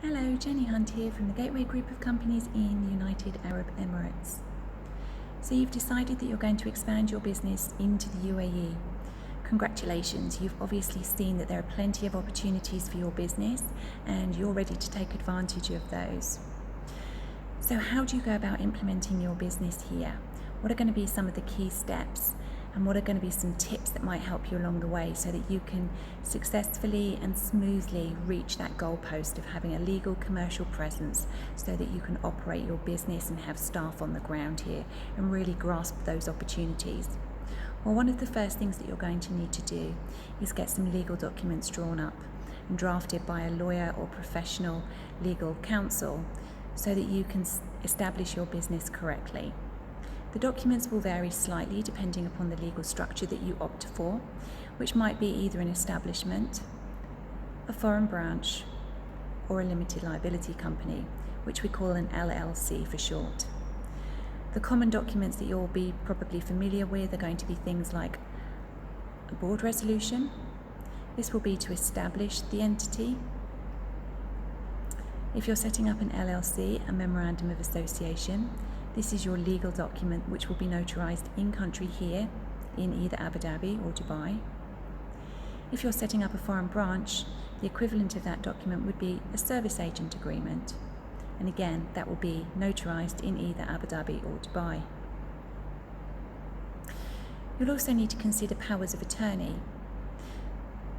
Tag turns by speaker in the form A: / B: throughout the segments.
A: Hello, Jenny Hunt here from the Gateway Group of companies in the United Arab Emirates. So you've decided that you're going to expand your business into the UAE. Congratulations, you've obviously seen that there are plenty of opportunities for your business and you're ready to take advantage of those. So how do you go about implementing your business here? What are going to be some of the key steps? And what are going to be some tips that might help you along the way so that you can successfully and smoothly reach that goalpost of having a legal commercial presence so that you can operate your business and have staff on the ground here and really grasp those opportunities? Well, one of the first things that you're going to need to do is get some legal documents drawn up and drafted by a lawyer or professional legal counsel so that you can establish your business correctly. The documents will vary slightly depending upon the legal structure that you opt for, which might be either an establishment, a foreign branch, or a limited liability company, which we call an LLC for short. The common documents that you'll be probably familiar with are going to be things like a board resolution. This will be to establish the entity. If you're setting up an LLC, a memorandum of association, this is your legal document which will be notarized in country here in either Abu Dhabi or Dubai. If you're setting up a foreign branch, the equivalent of that document would be a service agent agreement. And again, that will be notarized in either Abu Dhabi or Dubai. You'll also need to consider powers of attorney.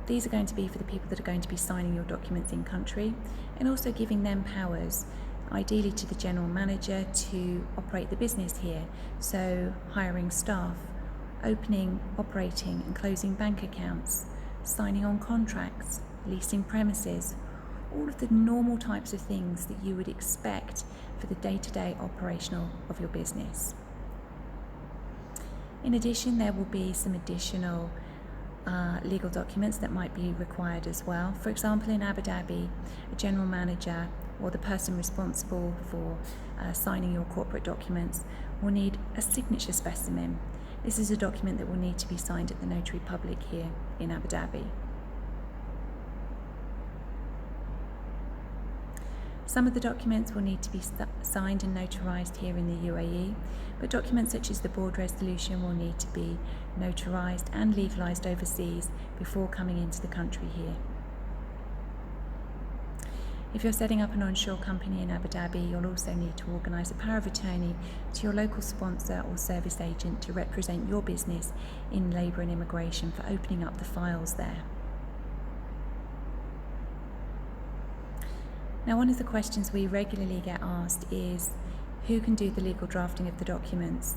A: These are going to be for the people that are going to be signing your documents in country and also giving them powers, ideally to the general manager, to operate the business here. So hiring staff, opening, operating and closing bank accounts, signing on contracts, leasing premises, all of the normal types of things that you would expect for the day-to-day operational of your business. In addition, there will be some additional legal documents that might be required as well. For example, in Abu Dhabi, a general manager or the person responsible for signing your corporate documents will need a signature specimen. This is a document that will need to be signed at the notary public here in Abu Dhabi. Some of the documents will need to be signed and notarized here in the UAE, but documents such as the board resolution will need to be notarized and legalized overseas before coming into the country here. If you're setting up an onshore company in Abu Dhabi, you'll also need to organise a power of attorney to your local sponsor or service agent to represent your business in labour and immigration for opening up the files there. Now, one of the questions we regularly get asked is, who can do the legal drafting of the documents?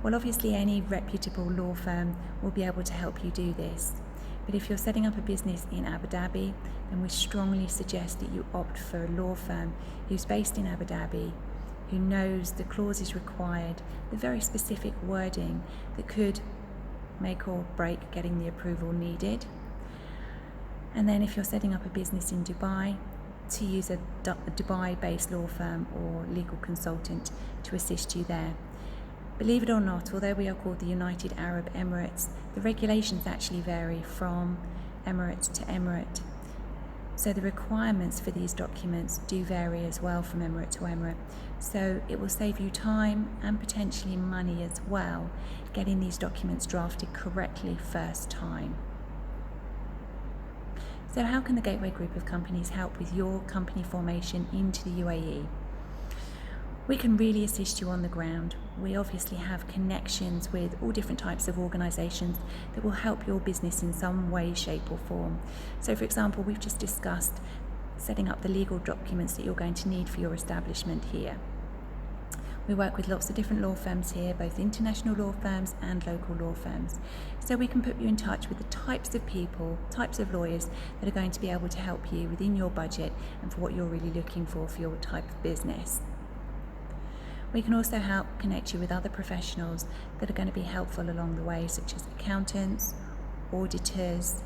A: Well, obviously any reputable law firm will be able to help you do this. But if you're setting up a business in Abu Dhabi, then we strongly suggest that you opt for a law firm who's based in Abu Dhabi, who knows the clauses required, the very specific wording that could make or break getting the approval needed. And then if you're setting up a business in Dubai, to use a Dubai-based law firm or legal consultant to assist you there. Believe it or not, although we are called the United Arab Emirates, the regulations actually vary from emirate to emirate. So the requirements for these documents do vary as well from emirate to emirate. So it will save you time and potentially money as well, getting these documents drafted correctly first time. So how can the Gateway Group of companies help with your company formation into the UAE? We can really assist you on the ground. We obviously have connections with all different types of organisations that will help your business in some way, shape or form. So for example, we've just discussed setting up the legal documents that you're going to need for your establishment here. We work with lots of different law firms here, both international law firms and local law firms. So we can put you in touch with the types of people, types of lawyers that are going to be able to help you within your budget and for what you're really looking for your type of business. We can also help connect you with other professionals that are going to be helpful along the way, such as accountants, auditors.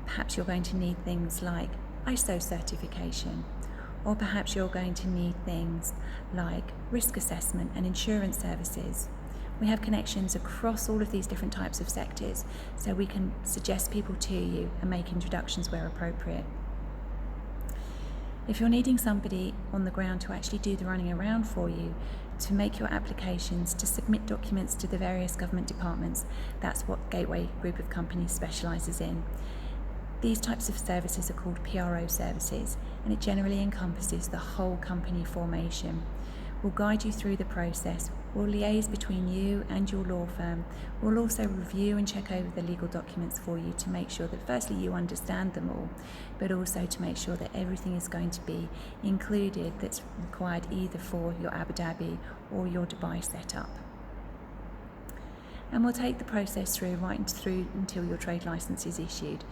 A: Perhaps you're going to need things like ISO certification, or perhaps you're going to need things like risk assessment and insurance services. We have connections across all of these different types of sectors, so we can suggest people to you and make introductions where appropriate. If you're needing somebody on the ground to actually do the running around for you, to make your applications, to submit documents to the various government departments, that's what Gateway Group of Companies specialises in. These types of services are called PRO services, and it generally encompasses the whole company formation. We'll guide you through the process. We'll liaise between you and your law firm. We'll also review and check over the legal documents for you to make sure that firstly you understand them all, but also to make sure that everything is going to be included that's required either for your Abu Dhabi or your Dubai setup. And we'll take the process right through until your trade license is issued,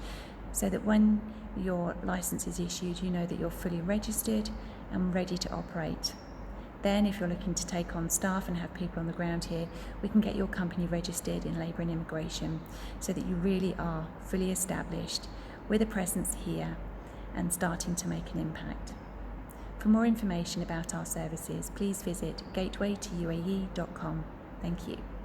A: so that when your license is issued, you know that you're fully registered and ready to operate. Then, if you're looking to take on staff and have people on the ground here, we can get your company registered in Labour and Immigration so that you really are fully established with a presence here and starting to make an impact. For more information about our services, please visit gatewaytouae.com. Thank you.